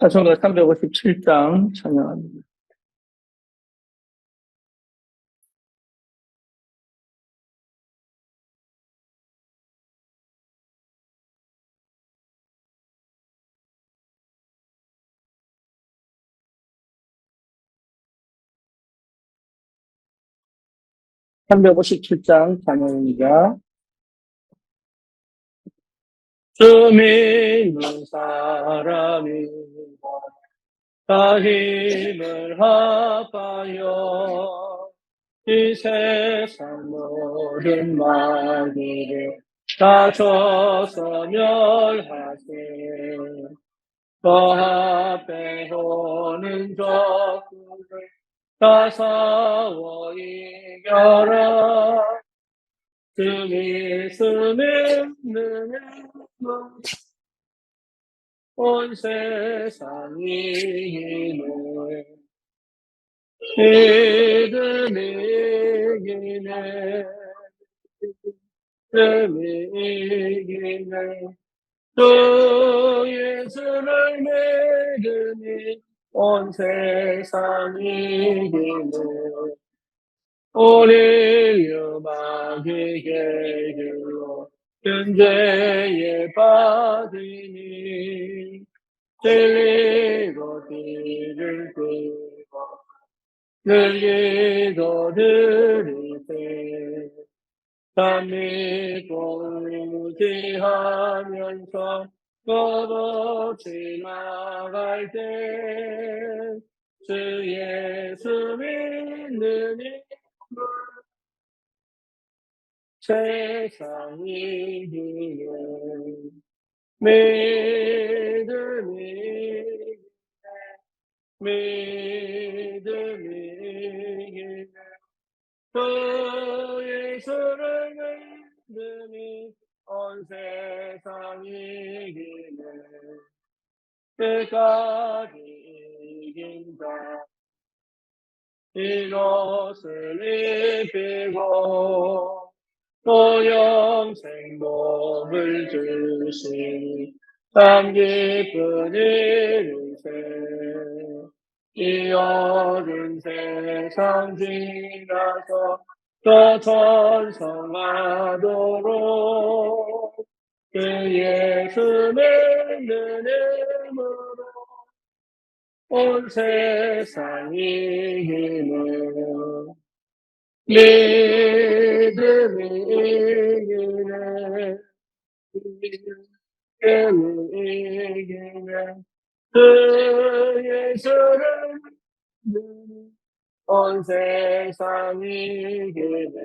찬송가 357장 찬양합니다. 찬양입니다. 주 믿는 사람이 다 힘을 합하여 이 세상 모든 마귀를 다 쳐서 멸하세. 그 앞에 오는 적들을 다 싸워 이겨라. 주 예수는 능히 온 세상이 이기네. 믿음이 이기네. 믿음이 이기네. 주 예수를 믿으니 온 세상이 이기네. 우리 유마귀에게 길로 현재에 빠지니 진리로 뒤를 끄고 늘 기도드리세. 다 믿고 의지하면서 끝없이 나갈 때 주 예수 믿는 힘을 세상이 이기네. 믿음이 이기네. 주 예수를 믿으니 온 세상이 이기네. 끝까지 이긴다. 이것을 입히고 또 영생 복을 주시니 참 기쁜 일이세. 이 어두운 세상 지나서 또 전성하도록 그 예수 믿는 힘으로 온 세상이 이기네. 믿음이 이기네. 믿음이 이기네. 그 예수를 믿는 온 세상이 이기네.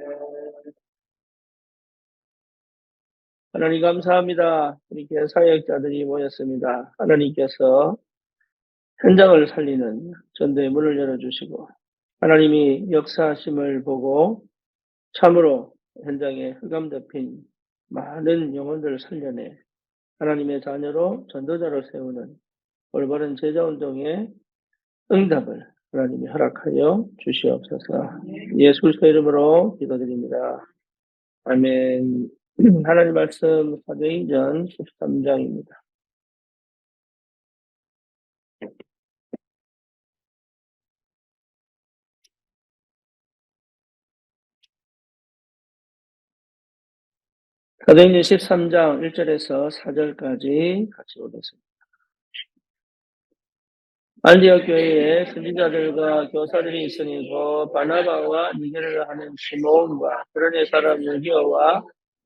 하나님 감사합니다. 이렇게 사역자들이 모였습니다. 하나님께서 현장을 살리는 전도의 문을 열어주시고 하나님이 역사하심을 보고 참으로 현장에 흑암 덮인 많은 영혼들을 살려내 하나님의 자녀로 전도자로 세우는 올바른 제자운동의 응답을 하나님이 허락하여 주시옵소서. 예수 그리스도의 이름으로 기도드립니다. 아멘. 하나님 말씀 사도행전 13장입니다. 사도행전 13장 1절에서 4절까지 같이 보겠습니다. 안디옥 교회에 선지자들과 교사들이 있으니 곧 바나바와 니게를 하는 시몬과 그런의 사람 유기어와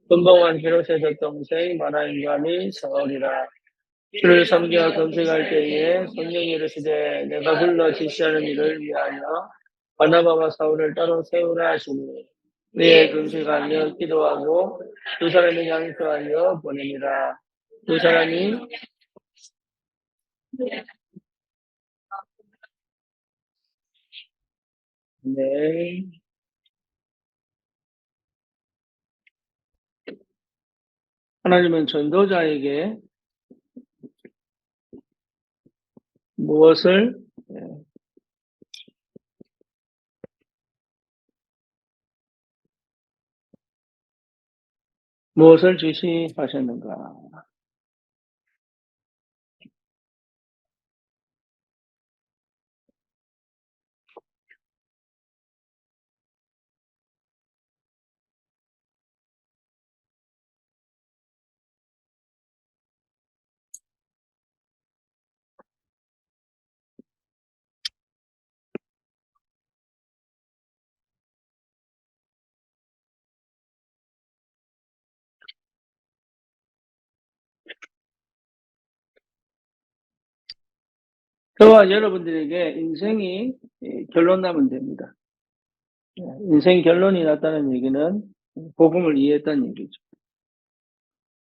분봉한 헤롯의 동생 마나임과 및 사울이라. 주를 섬겨 금식할 때에 성령이 이르시되 내가 불러 지시하는 일을 위하여 바나바와 사울을 따로 세우라 하시니 그의 금식하며 기도하고 두 사람이 양수하여 보내니라. 두 사람이 네. 하나님은 전도자에게 무엇을 지시하셨는가? 저와 여러분들에게 인생이 결론 나면 됩니다. 인생 결론이 났다는 얘기는 복음을 이해했다는 얘기죠.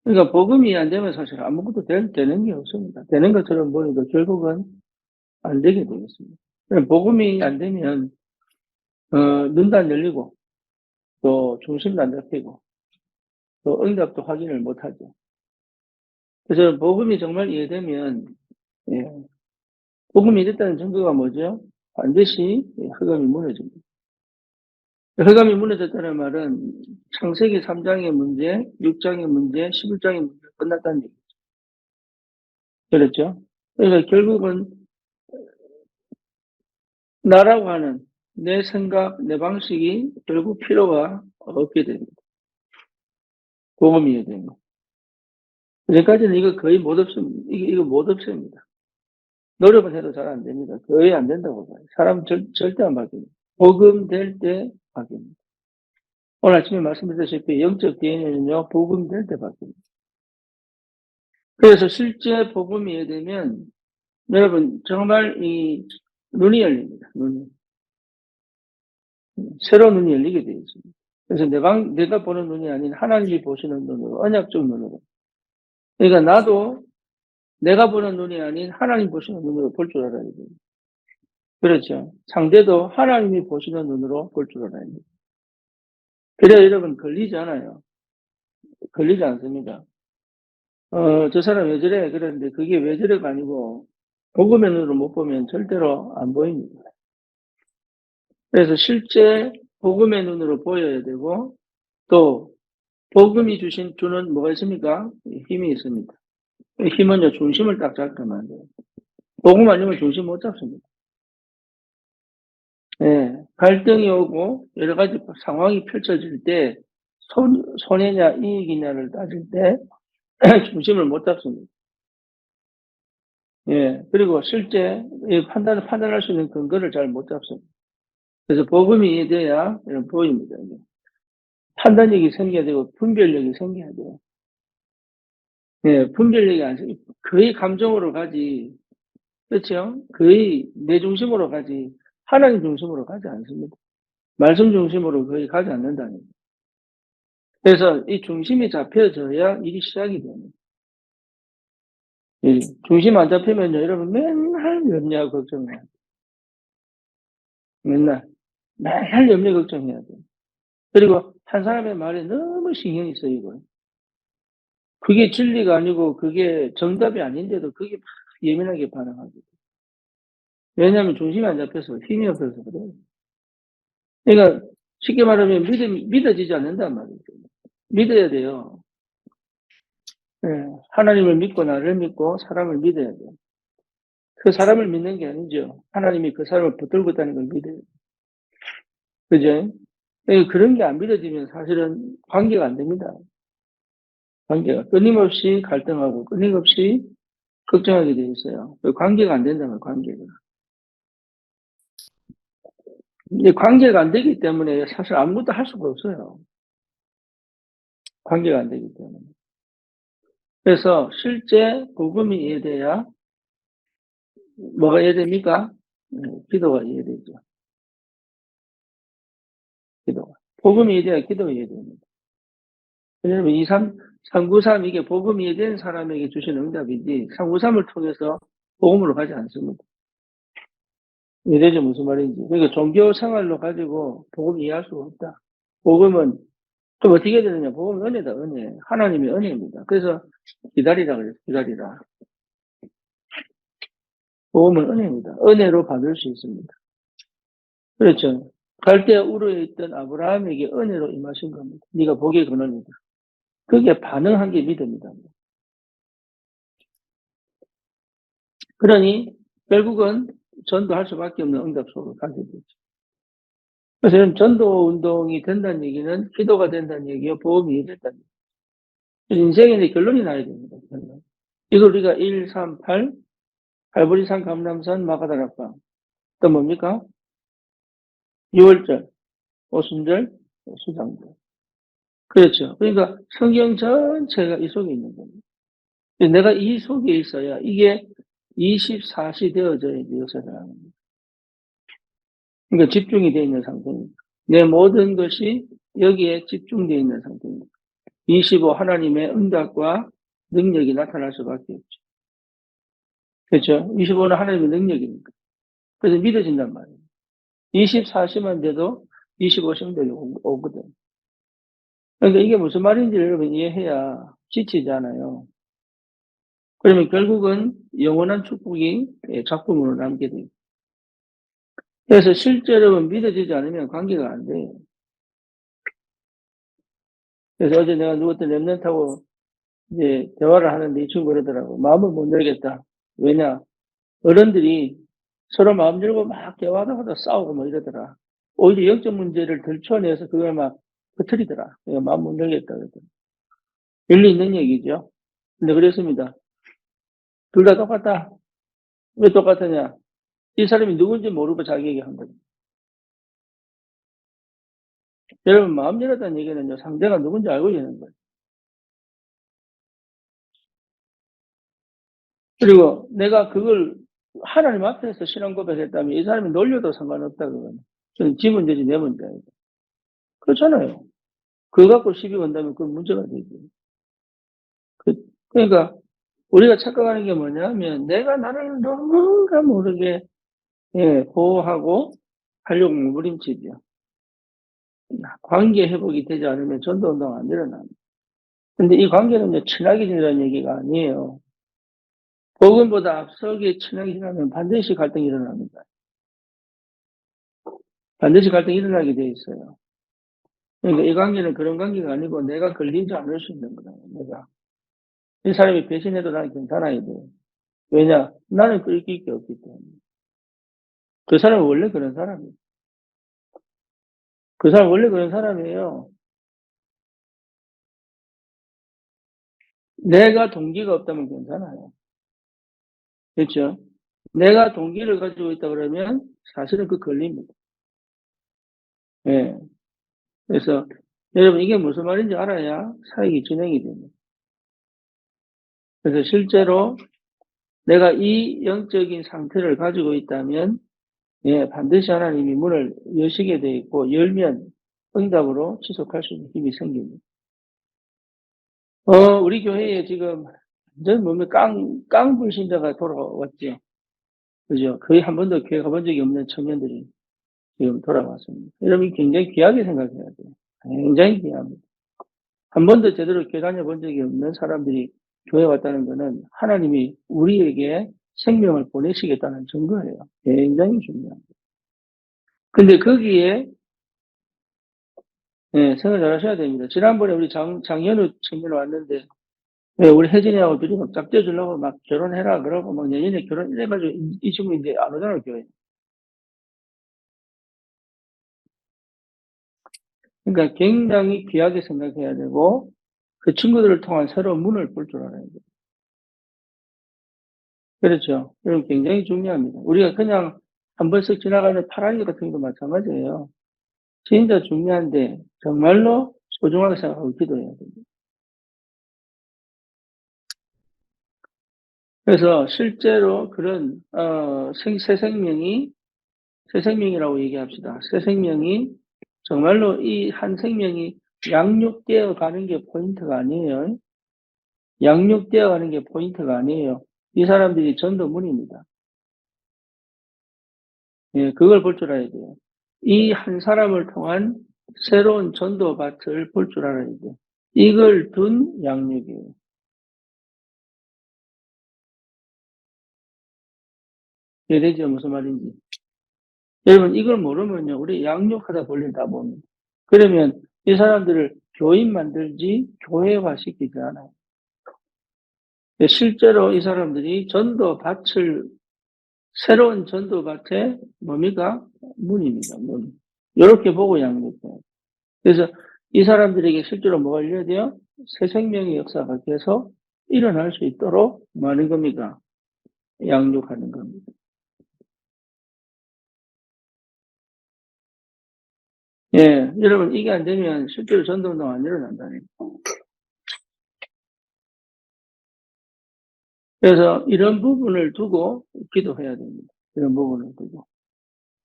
그러니까 복음이 안 되면 사실 아무것도 되는 게 없습니다. 되는 것처럼 보여도 결국은 안 되게 되겠습니다. 복음이 안 되면 눈도 안 열리고 또 중심도 안 잡히고 또 응답도 확인을 못 하죠. 그래서 복음이 정말 이해되면 복음이 됐다는 증거가 뭐죠? 반드시 흑암이 무너집니다. 흑암이 무너졌다는 말은 창세기 3장의 문제, 6장의 문제, 11장의 문제 끝났다는 얘기죠. 그렇죠? 그러니까 결국은 나라고 하는 내 생각, 내 방식이 결국 필요가 없게 됩니다. 복음이 이해되면. 여기까지는 이거 거의 못 없습니다. 이거 못 없습니다. 노력은 해도 잘 안 됩니다. 거의 안 된다고 봐요. 사람은 절대 안 바뀝니다. 복음 될 때 바뀝니다. 오늘 아침에 말씀드렸다시피 영적 DNA는요, 복음 될 때 바뀝니다. 그래서 실제 복음이 이해되면 여러분 정말 이 눈이 열립니다. 눈이. 새로운 눈이 열리게 되어 있습니다. 그래서 내가 보는 눈이 아닌 하나님이 보시는 눈으로, 언약적 눈으로. 그러니까 나도 내가 보는 눈이 아닌 하나님 보시는 눈으로 볼 줄 알아야 돼요. 그렇죠. 상대도 하나님이 보시는 눈으로 볼 줄 알아야 돼요. 그래야 여러분 걸리지 않아요. 걸리지 않습니다. 저 사람 왜 저래? 그랬는데 그게 왜 저래가 아니고 복음의 눈으로 못 보면 절대로 안 보입니다. 그래서 실제 복음의 눈으로 보여야 되고 또 복음이 주는 뭐가 있습니까? 힘이 있습니다. 힘은요 중심을 딱 잡으면 안 돼요. 복음 아니면 중심 못 잡습니다. 갈등이 오고 여러 가지 상황이 펼쳐질 때 손해냐 이익이냐를 따질 때 중심을 못 잡습니다. 그리고 실제 판단할 수 있는 근거를 잘 못 잡습니다. 그래서 복음이 이해돼야 보입니다. 판단력이 생겨야 되고 분별력이 생겨야 돼요. 분별력이 안 생겨. 거의 감정으로 가지. 그렇죠? 거의 내 중심으로 가지. 하나님 중심으로 가지 않습니다. 말씀 중심으로 거의 가지 않는다는 거예요. 그래서 이 중심이 잡혀져야 일이 시작이 됩니다. 중심 안 잡히면요, 여러분 맨날 염려 걱정해야 돼요. 맨날 염려 걱정해야 돼요. 그리고 한 사람의 말에 너무 신경이 쓰이고요. 그게 진리가 아니고 그게 정답이 아닌데도 그게 막 예민하게 반응하고. 왜냐하면 중심이 안 잡혀서 힘이 없어서 그래요. 그러니까 쉽게 말하면 믿어지지 않는단 말이죠. 믿어야 돼요. 하나님을 믿고 나를 믿고 사람을 믿어야 돼요. 그 사람을 믿는 게 아니죠. 하나님이 그 사람을 붙들고 있다는 걸 믿어요. 그죠? 그런 게 안 믿어지면 사실은 관계가 안 됩니다. 관계가 끊임없이 갈등하고 끊임없이 걱정하게 돼 있어요. 관계가 안 된다면 관계가. 근데 관계가 안 되기 때문에 사실 아무것도 할 수가 없어요. 관계가 안 되기 때문에. 그래서 실제 복음이 이해돼야 뭐가 이해됩니까? 기도가 이해되죠. 기도가. 복음이 이해돼야 기도가 이해됩니다. 왜냐하면 393 이게 복음이 이해된 사람에게 주신 응답이지 393을 통해서 복음으로 가지 않습니다. 이해되죠? 무슨 말인지. 그러니까 종교 생활로 가지고 복음 이해할 수가 없다. 복음은 좀 어떻게 되느냐. 복음은 은혜다, 은혜. 하나님의 은혜입니다. 그래서 기다리라 그래요. 기다리라. 복음은 은혜입니다. 은혜로 받을 수 있습니다. 그렇죠. 갈대아 우르에 있던 아브라함에게 은혜로 임하신 겁니다. 네가 복의 근원이다. 그게 반응한 게 믿음이다. 그러니 결국은 전도할 수밖에 없는 응답 속으로 가게 되죠. 그래서 전도 운동이 된다는 얘기는 기도가 된다는 얘기요, 보험이 된다는 얘기예요. 인생의 결론이 나야 됩니다. 결론. 이걸 우리가 1, 3, 8, 갈보리산, 감람산, 마가다락방. 또 뭡니까? 6월절, 오순절, 수장절. 그렇죠. 그러니까 성경 전체가 이 속에 있는 겁니다. 내가 이 속에 있어야 이게 24시 되어져야지 역사를 하는 거예요. 그러니까 집중이 되어 있는 상태입니다. 내 모든 것이 여기에 집중되어 있는 상태입니다. 25 하나님의 응답과 능력이 나타날 수밖에 없죠. 그렇죠? 25는 하나님의 능력이니까. 그래서 믿어진단 말이에요. 24시만 돼도 25 성령이 오거든. 그러니까 이게 무슨 말인지 여러분 이해해야 지치잖아요. 그러면 결국은 영원한 축복이 작품으로 남게 돼요. 그래서 실제로 믿어지지 않으면 관계가 안 돼요. 그래서 어제 내가 누웠던 랩런트하고 이제 대화를 하는데 이 친구 그러더라고. 마음을 못 열겠다. 왜냐? 어른들이 서로 마음 열고 막 대화하다가 싸우고 뭐 이러더라. 오히려 영적 문제를 들춰내서 그걸 막 퍼뜨리더라. 내가 마음 못 열겠다 그러더라. 일리 있는 얘기죠. 근데 그랬습니다. 둘 다 똑같다. 왜 똑같으냐? 이 사람이 누군지 모르고 자기 얘기한 거죠. 여러분 마음 열었다는 얘기는요. 상대가 누군지 알고 있는 거예요. 그리고 내가 그걸 하나님 앞에서 신앙 고백했다면 이 사람이 놀려도 상관없다 그거는. 지 문제지 내 문제야. 그렇잖아요. 그거 갖고 시비 건다면 그건 문제가 되지. 그러니까 우리가 착각하는 게 뭐냐면 내가 나를 너무가 모르게 보호하고 하려고 몸부림치죠. 관계 회복이 되지 않으면 전도운동 안 일어납니다. 근데 이 관계는 이제 친하게 지내라는 얘기가 아니에요. 복음보다 앞서게 친하게 지내면 반드시 갈등이 일어납니다. 반드시 갈등이 일어나게 돼 있어요. 그러니까 이 관계는 그런 관계가 아니고 내가 걸리지 않을 수 있는 거다. 내가. 이 사람이 배신해도 나는 괜찮아야 돼요. 왜냐? 나는 끌릴 게 없기 때문에. 그 사람은 원래 그런 사람이에요. 그 사람 원래 그런 사람이에요. 내가 동기가 없다면 괜찮아요. 그렇죠? 내가 동기를 가지고 있다 그러면 사실은 그 걸립니다. 예. 그래서 여러분 이게 무슨 말인지 알아야 사역이 진행이 됩니다. 그래서 실제로 내가 이 영적인 상태를 가지고 있다면 반드시 하나님이 문을 여시게 돼 있고 열면 응답으로 지속할 수 있는 힘이 생깁니다. 우리 교회에 지금 완전 몸에 깡불신자가 돌아왔죠. 그죠? 거의 한 번도 교회 가본 적이 없는 청년들이 지금 돌아왔습니다. 여러분 굉장히 귀하게 생각해야 돼요. 굉장히 귀합니다. 한 번도 제대로 교회 다녀본 적이 없는 사람들이 교회 왔다는 것은 하나님이 우리에게 생명을 보내시겠다는 증거예요. 굉장히 중요합니다. 근데 거기에 생각 잘 하셔야 됩니다. 지난번에 우리 장현우 청년 왔는데 우리 혜진이하고 둘이 막 짝대 주려고 막 결혼해라 그러고 막 내년에 결혼 이래가지고 이 친구 이제 안 오잖아요 교회. 그러니까 굉장히 귀하게 생각해야 되고 그 친구들을 통한 새로운 문을 볼 줄 알아야 돼요. 그렇죠. 이건 굉장히 중요합니다. 우리가 그냥 한 번씩 지나가는 파란이 같은 것도 마찬가지예요. 진짜 중요한데 정말로 소중하게 생각하고 기도해야 됩니다. 그래서 실제로 그런 새 생명이라고 얘기합시다. 새 생명이 정말로 이 한 생명이 양육되어 가는 게 포인트가 아니에요. 양육되어 가는 게 포인트가 아니에요. 이 사람들이 전도문입니다. 그걸 볼 줄 알아야 돼요. 이 한 사람을 통한 새로운 전도밭을 볼 줄 알아야 돼요. 이걸 둔 양육이에요. 이해되죠? 무슨 말인지. 여러분, 이걸 모르면요, 우리 양육하다 볼일 다 봅니다. 그러면 이 사람들을 교인 만들지 교회화 시키지 않아요. 실제로 이 사람들이 전도밭을 새로운 전도밭의 뭡니까? 문입니다. 문. 이렇게 보고 양육해요. 그래서 이 사람들에게 실제로 뭐가 일어야 돼요? 새 생명의 역사가 계속 일어날 수 있도록 뭐 하는 겁니까? 양육하는 겁니다. 여러분 이게 안 되면 실제로 전도운동 안 일어난다니까. 그래서 이런 부분을 두고 기도해야 됩니다. 이런 부분을 두고.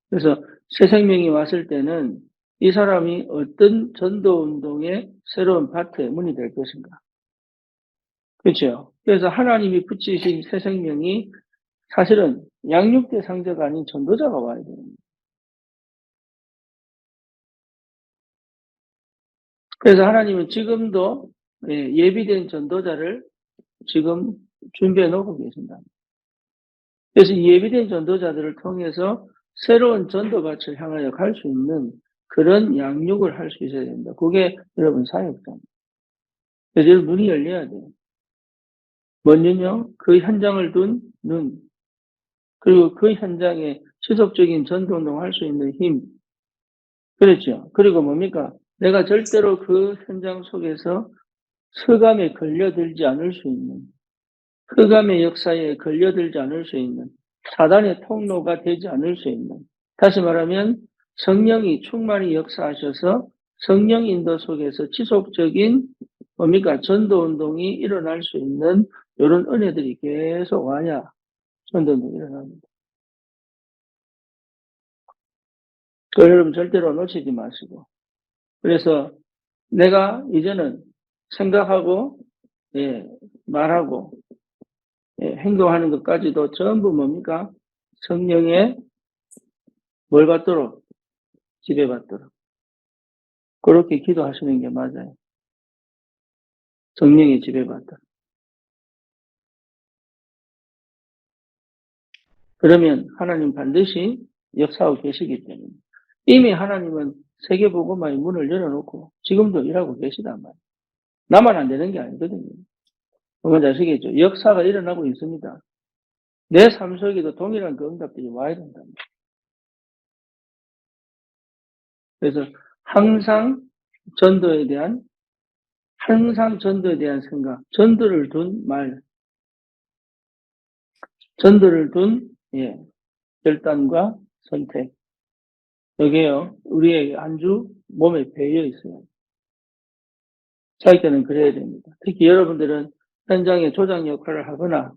그래서 새 생명이 왔을 때는 이 사람이 어떤 전도 운동의 새로운 밭의 문이 될 것인가. 그렇죠. 그래서 하나님이 붙이신 새 생명이 사실은 양육대 상자가 아닌 전도자가 와야 됩니다. 그래서 하나님은 지금도 예비된 전도자를 지금 준비해 놓고 계신다. 그래서 예비된 전도자들을 통해서 새로운 전도밭을 향하여 갈 수 있는 그런 양육을 할 수 있어야 됩니다. 그게 여러분 사역자입니다. 그래서 여러분 눈이 열려야 돼요. 먼저요, 그 현장을 둔 눈, 그리고 그 현장에 지속적인 전도운동을 할 수 있는 힘, 그렇죠. 그리고 뭡니까? 내가 절대로 그 현장 속에서 흑암에 걸려들지 않을 수 있는, 흑암의 역사에 걸려들지 않을 수 있는, 사단의 통로가 되지 않을 수 있는, 다시 말하면 성령이 충만히 역사하셔서 성령 인도 속에서 지속적인 뭡니까? 전도 운동이 일어날 수 있는 이런 은혜들이 계속 와야 전도 운동이 일어납니다. 그걸 여러분 절대로 놓치지 마시고. 그래서 내가 이제는 생각하고, 말하고, 행동하는 것까지도 전부 뭡니까? 성령의 뭘 받도록? 지배받도록. 그렇게 기도하시는 게 맞아요. 성령의 지배받도록. 그러면 하나님 반드시 역사하고 계시기 때문에. 이미 하나님은 세계복음화의 문을 열어놓고 지금도 일하고 계시단 말이에요. 나만 안 되는 게 아니거든요. 뭔지 아시겠죠? 역사가 일어나고 있습니다. 내 삶 속에도 동일한 그 응답들이 와야 된다. 그래서 항상 전도에 대한 생각, 전도를 둔 말, 전도를 둔 결단과 선택. 여기에요. 우리의 안주 몸에 배어 있어요. 자기는 그래야 됩니다. 특히 여러분들은 현장에 조장 역할을 하거나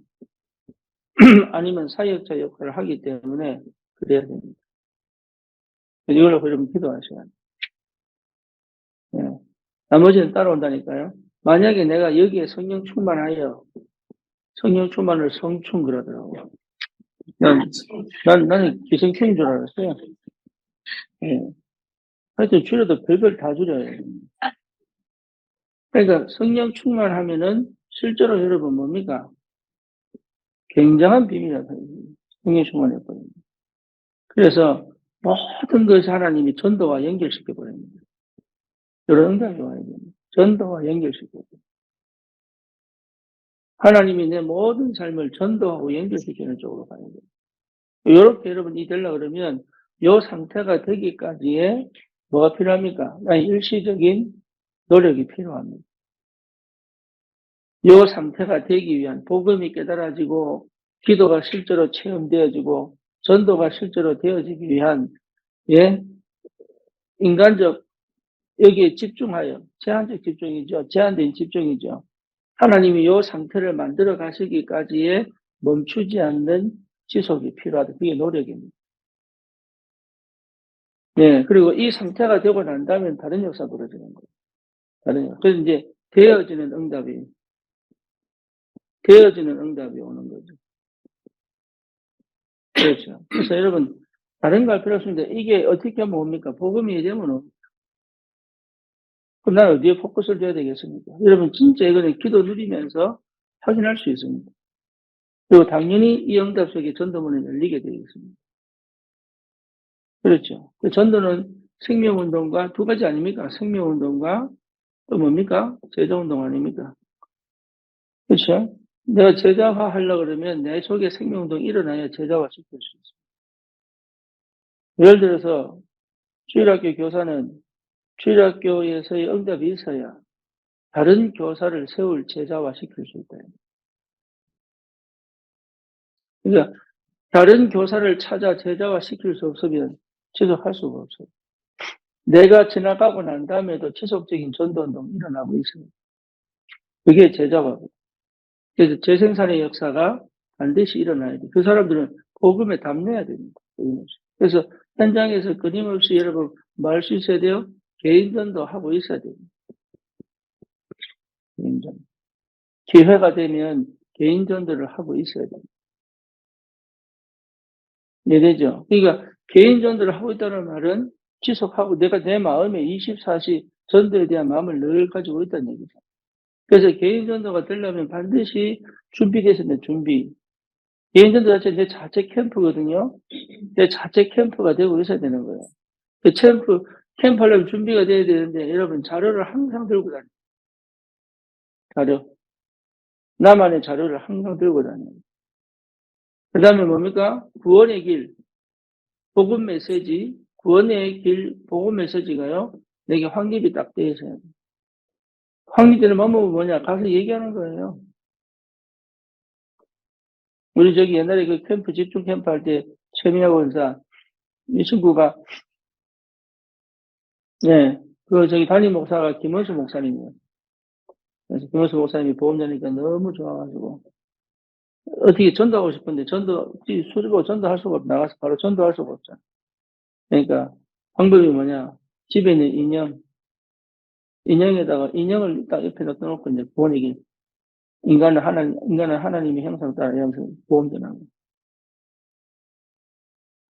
아니면 사역자 역할을 하기 때문에 그래야 됩니다. 이걸로 여러분 기도하셔야 돼요. 네. 나머지는 따라온다니까요. 만약에 내가 여기에 성령 충만하여 성령 충만을 성충 그러더라고요. 나는 기생충인 줄 알았어요. 예. 하여튼 줄여도 별걸 다 줄여요. 그러니까 성령 충만하면은 실제로 여러분 뭡니까? 굉장한 비밀이라서 성령 충만했거든요. 그래서 모든 것이 하나님이 전도와 연결시켜 버립니다. 이런 응답이 와야 됩니다. 전도와 연결시켜 버립니다. 하나님이 내 모든 삶을 전도하고 연결시키는 쪽으로 가야 돼요. 이렇게 여러분이 되려고 그러면 이 상태가 되기까지의 뭐가 필요합니까? 일시적인 노력이 필요합니다. 이 상태가 되기 위한 복음이 깨달아지고 기도가 실제로 체험되어지고 전도가 실제로 되어지기 위한 인간적 여기에 집중하여 제한적 집중이죠. 제한된 집중이죠. 하나님이 이 상태를 만들어 가시기까지의 멈추지 않는 지속이 필요하다. 그게 노력입니다. 그리고 이 상태가 되고 난 다음에 다른 역사 벌어지는 거예요. 그래서 이제 되어지는 응답이 오는 거죠. 그렇죠. 그래서 여러분, 다른 거 할 필요 없습니다. 이게 어떻게 하면 옵니까? 복음이 되면 그럼 난 어디에 포커스를 줘야 되겠습니까? 여러분, 진짜 이거는 기도 누리면서 확인할 수 있습니다. 그리고 당연히 이 응답 속에 전도문이 열리게 되어 있습니다. 그렇죠. 그 전도는 생명운동과 두 가지 아닙니까? 생명운동과 또 뭡니까? 제자운동 아닙니까? 그렇죠. 내가 제자화 하려고 그러면 내 속에 생명운동이 일어나야 제자화 시킬 수 있습니다. 예를 들어서 주일학교 교사는 주일학교에서의 응답이 있어야 다른 교사를 세울 제자화 시킬 수 있다. 그러니까 다른 교사를 찾아 제자화 시킬 수 없으면 지속할 수가 없어요. 내가 지나가고 난 다음에도 지속적인 전도운동이 일어나고 있습니다. 그게 제자화입니다. 그래서 재생산의 역사가 반드시 일어나야 돼. 그 사람들은 복음에 담내야 됩니다. 그래서 현장에서 끊임없이 여러분 말 수 있어야 돼요. 개인전도 하고 있어야 돼요. 개인전. 기회가 되면 개인전도를 하고 있어야 돼요. 이해되죠? 그러니까 개인전도를 하고 있다는 말은 지속하고 내가 내 마음에 24시 전도에 대한 마음을 늘 가지고 있다는 얘기죠. 그래서 개인전도가 되려면 반드시 준비돼야 돼, 준비. 개인전도 자체는 내 자체 캠프거든요. 내 자체 캠프가 되고 있어야 되는 거예요. 그 캠프 하려면 준비가 돼야 되는데, 여러분, 자료를 항상 들고 다녀요. 자료. 나만의 자료를 항상 들고 다녀요. 그 다음에 뭡니까? 구원의 길, 복음 메시지, 구원의 길, 복음 메시지가요, 내게 확립이 딱 되어 있어야 돼요. 확립되는 방법은 뭐냐? 가서 얘기하는 거예요. 우리 저기 옛날에 그 캠프, 집중 캠프 할 때, 최민혁 원사, 이 친구가, 네, 그 저기 담임 목사가 김원수 목사님이에요. 그래서 김원수 목사님이 보험자니까 너무 좋아가지고, 어떻게 전도하고 싶은데, 수줍어 전도할 수가 없, 나가서 바로 전도할 수가 없잖아. 그러니까, 방법이 뭐냐? 집에 있는 인형에다가, 인형을 딱 옆에 넣어놓고, 이제 보내기. 인간은 하나님의 형상 따라 이러면서 보험 전하는 거.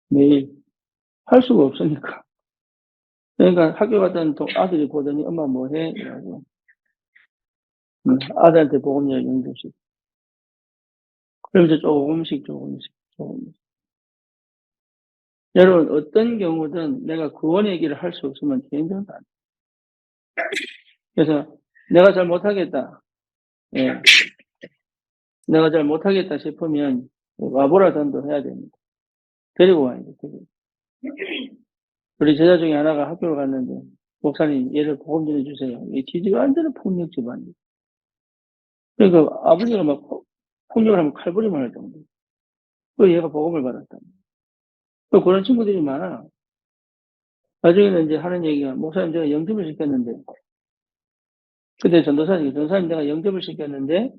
매일. 할 수가 없으니까. 그러니까 학교 갔던 아들이 보더니 엄마 뭐 해? 이러고. 아들한테 보험료 연금씩. 그러면서 조금씩. 여러분, 어떤 경우든 내가 구원 얘기를 할 수 없으면 개인적으로 안 돼. 그래서 내가 잘 못하겠다. 예. 내가 잘 못하겠다 싶으면 와보라 전도 해야 됩니다. 데리고 와야 돼. 우리 제자 중에 하나가 학교를 갔는데 목사님 얘를 복음 전해주세요. 이 지지가 완전히 폭력 집안이에요. 그러니까 아버지가 막 폭력을 하면 칼부림을 할 정도. 그 얘가 복음을 받았다. 또 그런 친구들이 많아. 나중에는 이제 하는 얘기가 목사님 제가 영접을 시켰는데 그때 전도사님 내가 영접을 시켰는데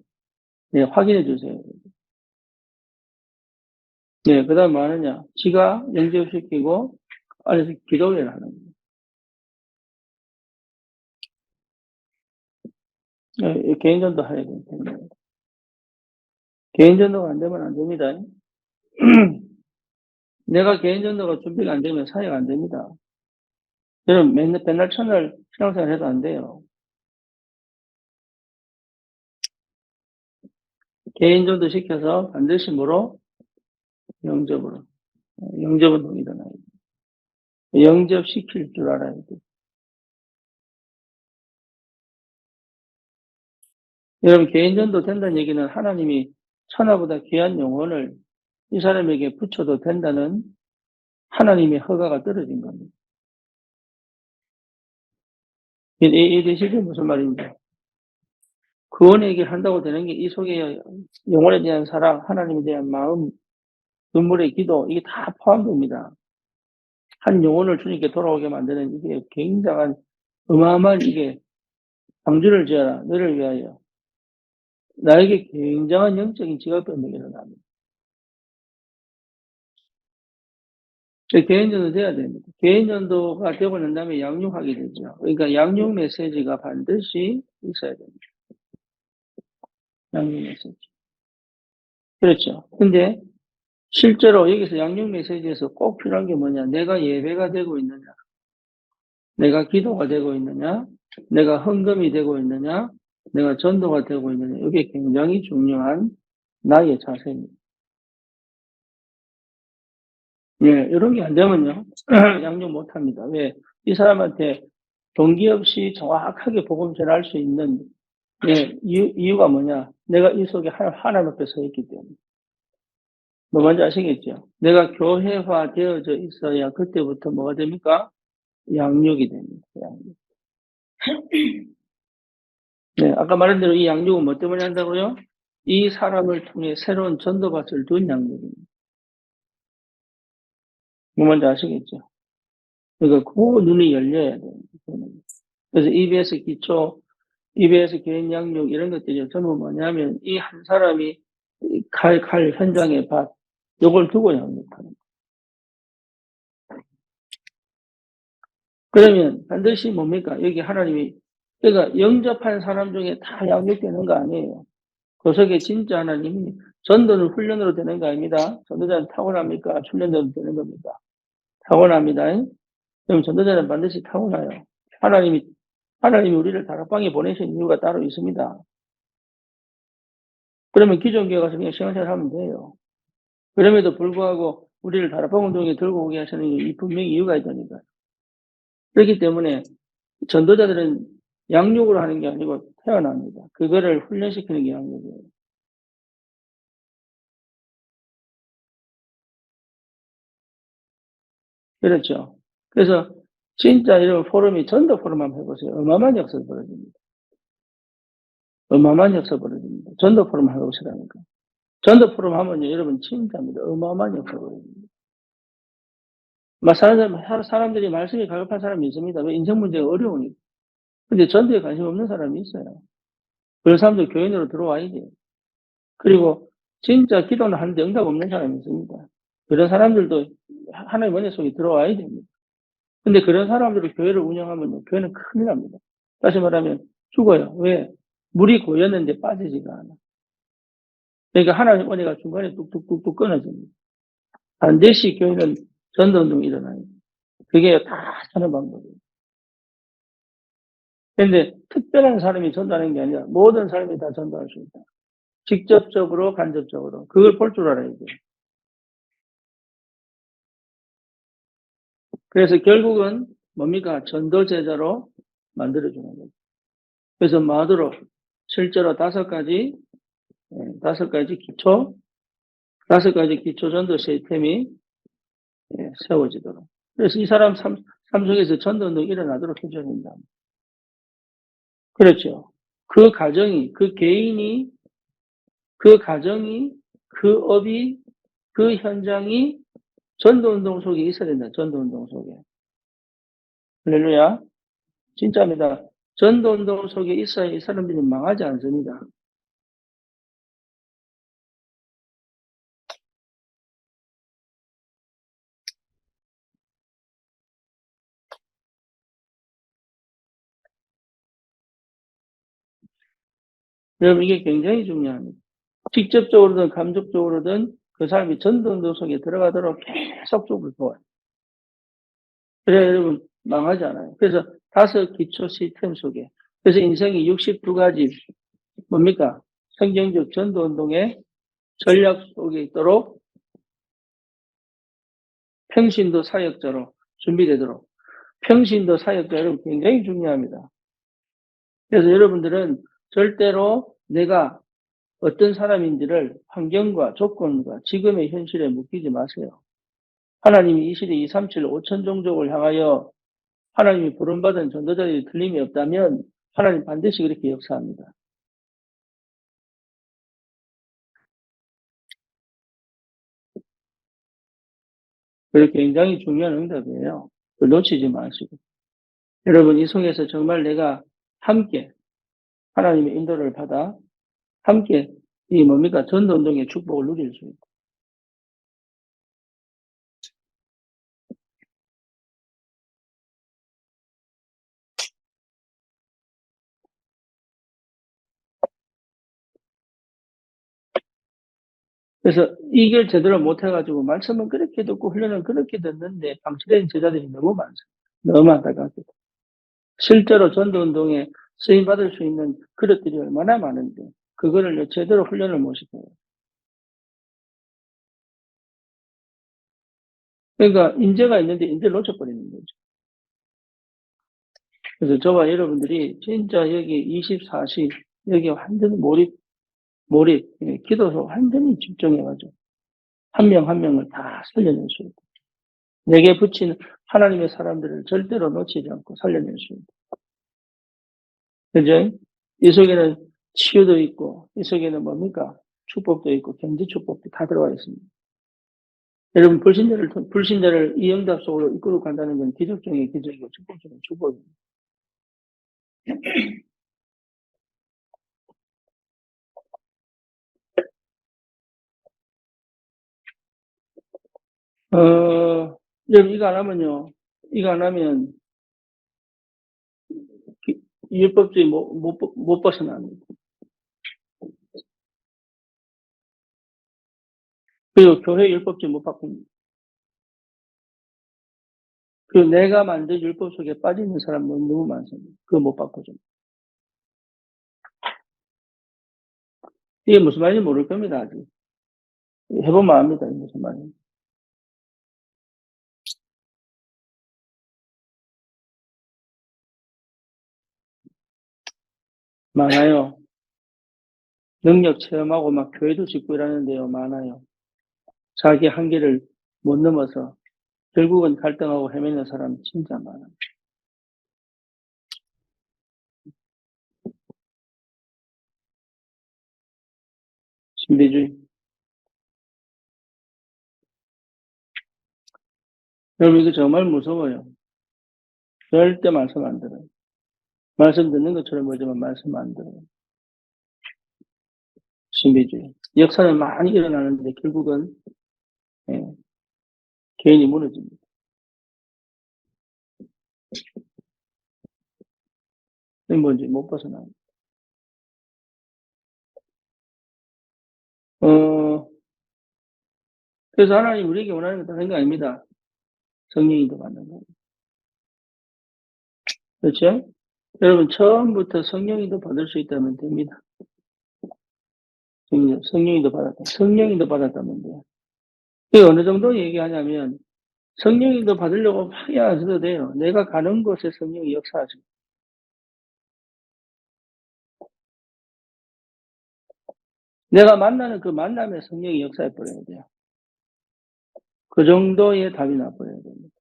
네, 확인해 주세요. 네, 그 다음 뭐 하느냐. 지가 영접시키고 안에서 기도회를 하는 거예요. 네, 개인전도 해야 돼요. 개인전도가 안 되면 안 됩니다. 내가 개인전도가 준비가 안 되면 사회가 안 됩니다. 여러분, 맨날 첫날 신앙생활 해도 안 돼요. 개인전도 시켜서 반드시 뭐로? 영접으로. 영접운동이 일어나야 돼. 영접시킬 줄 알아야 돼. 여러분, 개인전도 된다는 얘기는 하나님이 천하보다 귀한 영혼을 이 사람에게 붙여도 된다는 하나님의 허가가 떨어진 겁니다. 이 대시가 무슨 말인지. 구원의 얘기를 한다고 되는 게 이 속에 영혼에 대한 사랑, 하나님에 대한 마음, 눈물의 기도, 이게 다 포함됩니다. 한 영혼을 주님께 돌아오게 만드는 이게 굉장한 어마어마한 이게 방주를 지어라, 너를 위하여. 나에게 굉장한 영적인 직업변동이 일어납니다. 개인전도 돼야 됩니다. 개인전도가 되고 난 다음에 양육하게 되죠. 그러니까 양육 메시지가 반드시 있어야 됩니다. 양육 메시지. 그렇죠. 근데 실제로 여기서 양육 메시지에서 꼭 필요한 게 뭐냐? 내가 예배가 되고 있느냐? 내가 기도가 되고 있느냐? 내가 헌금이 되고 있느냐? 내가 전도가 되고 있느냐? 이게 굉장히 중요한 나의 자세입니다. 예, 이런 게 안 되면요. 양육 못 합니다. 왜? 이 사람한테 동기 없이 정확하게 복음 전할 수 있는 예, 이유가 뭐냐? 내가 이 속에 하나님 앞에 서 있기 때문에. 뭐 뭔지 아시겠죠? 내가 교회화 되어져 있어야 그때부터 뭐가 됩니까? 양육이 됩니다. 양육. 네, 아까 말한 대로 이 양육은 뭐 때문에 한다고요? 이 사람을 통해 새로운 전도밭을 둔 양육입니다. 뭐 뭔지 아시겠죠? 그러니까 그 눈이 열려야 돼요. 그래서 EBS 기초 EBS 개인 양육 이런 것들이 전부 뭐냐면 이 한 사람이 칼 현장의 밭 요걸 두고 양육하는. 그러면 반드시 뭡니까? 여기 하나님이 그러니까 영접한 사람 중에 다 양육되는 거 아니에요. 그 속에 진짜 하나님이 전도는 훈련으로 되는 거 아닙니다. 전도자는 타고납니까? 훈련으로 되는 겁니다. 타고납니다. 그럼 전도자는 반드시 타고나요. 하나님이 우리를 다락방에 보내신 이유가 따로 있습니다. 그러면 기존 교회 가서 그냥 신앙생활 하면 돼요. 그럼에도 불구하고 우리를 다락방 운동에 들고 오게 하시는 이 분명히 이유가 있다니까요. 그렇기 때문에 전도자들은 양육을 하는 게 아니고 태어납니다. 그거를 훈련시키는 게 양육이에요. 그렇죠. 그래서 진짜 이런 포럼이 전도 포럼 한번 해보세요. 어마어마한 역사가 벌어집니다. 어마어마한 역사가 벌어집니다. 전도 포럼 해보시라니까. 전도 포럼 하면요, 여러분 진짜입니다. 어마어마한 역사가 벌어집니다. 사람들이 말씀이 갈급한 사람이 있습니다. 왜 인생 문제가 어려우니까. 근데 전도에 관심 없는 사람이 있어요. 그런 사람들 교인으로 들어와야지. 그리고 진짜 기도는 하는데 응답 없는 사람이 있습니다. 그런 사람들도 하나님 은혜 속에 들어와야 됩니다. 근데 그런 사람들을 교회를 운영하면 교회는 큰일 납니다. 다시 말하면 죽어요. 왜? 물이 고였는데 빠지지가 않아. 그러니까 하나님 은혜가 중간에 뚝뚝뚝뚝 끊어집니다. 반드시 교회는 전도운동이 일어나요. 그게 다 하는 방법이에요. 근데 특별한 사람이 전도하는 게 아니라 모든 사람이 다 전도할 수 있다. 직접적으로, 간접적으로. 그걸 볼 줄 알아야 돼요. 그래서 결국은 뭡니까? 전도제자로 만들어주는 거죠. 그래서 마두로 실제로 다섯 가지 다섯 가지 기초 전도 시스템이 세워지도록. 그래서 이 사람 삶 속에서 전도운동이 일어나도록 해줘야 된다. 그렇죠. 그 가정이, 그 개인이, 그 가정이, 그 업이, 그 현장이 전도운동 속에 있어야 된다. 전도운동 속에. 할렐루야. 진짜입니다. 전도운동 속에 있어야 이 사람들이 망하지 않습니다. 여러분, 이게 굉장히 중요합니다. 직접적으로든 감접적으로든 그 사람이 전도운동 속에 들어가도록 계속적으로 도와요. 그래야 여러분 망하지 않아요. 그래서 다섯 기초 시스템 속에. 그래서 인생이 62가지 뭡니까? 성경적 전도운동의 전략 속에 있도록 평신도 사역자로 준비되도록. 평신도 사역자 여러분 굉장히 중요합니다. 그래서 여러분들은 절대로 내가 어떤 사람인지를 환경과 조건과 지금의 현실에 묶이지 마세요. 하나님이 이 시대 237 5천 종족을 향하여 하나님이 부름받은 전도자들이 틀림이 없다면 하나님 반드시 그렇게 역사합니다. 그게 굉장히 중요한 응답이에요. 그걸 놓치지 마시고. 여러분, 이 속에서 정말 내가 함께 하나님의 인도를 받아 함께 이 뭡니까? 전도운동의 축복을 누릴 수 있고. 그래서 이걸 제대로 못해가지고 말씀은 그렇게 듣고 훈련은 그렇게 듣는데 방치된 제자들이 너무 많습니다. 너무 안타깝게도. 실제로 전도운동에 쓰임받을 수 있는 그릇들이 얼마나 많은데 그거를 제대로 훈련을 못 시켜요. 그러니까 인재가 있는데 인재를 놓쳐버리는 거죠. 그래서 저와 여러분들이 진짜 여기 24시 여기 완전히 몰입, 기도서 완전히 집중해가지고 한 명 한 명을 다 살려낼 수 있고 내게 붙인 하나님의 사람들을 절대로 놓치지 않고 살려낼 수 있고 그죠? 이 속에는 치유도 있고 이 속에는 뭡니까? 축복도 있고 경제 축복도 다 들어가 있습니다. 여러분 불신자를 이 응답 속으로 이끌어 간다는 건 기적 중의 기적이고 축복 중의 축복입니다. 여러분, 이거 안 하면요. 이거 안 하면, 율법주의 못 벗어납니다. 그리고 교회 율법주의 못 바꿉니다. 그리고 내가 만든 율법 속에 빠지는 사람은 너무 많습니다. 그거 못 바꾸죠. 이게 무슨 말인지 모를 겁니다, 아직. 해보면 압니다, 무슨 말인지. 많아요. 능력 체험하고 막 교회도 짓고 이러는데요, 많아요. 자기 한계를 못 넘어서 결국은 갈등하고 헤매는 사람 진짜 많아요. 신비주의. 여러분, 이거 정말 무서워요. 절대 말씀 안 들어요. 말씀 듣는 것처럼 보지만 말씀 안 들어요. 신비주의. 역사는 많이 일어나는데 결국은 예, 개인이 무너집니다. 이게 뭔지 못 벗어나요. 그래서 하나님 우리에게 원하는 건 다른 거 아닙니다. 성령이 더 받는 거. 그렇죠? 여러분, 처음부터 성령이 더 받을 수 있다면 됩니다. 성령이 더 받았다. 성령이 더 받았다면 돼요. 이게 어느 정도 얘기하냐면, 성령이 더 받으려고 하게 하셔도 돼요. 내가 가는 곳에 성령이 역사하시고. 내가 만나는 그 만남에 성령이 역사해 버려야 돼요. 그 정도의 답이 나버려야 됩니다.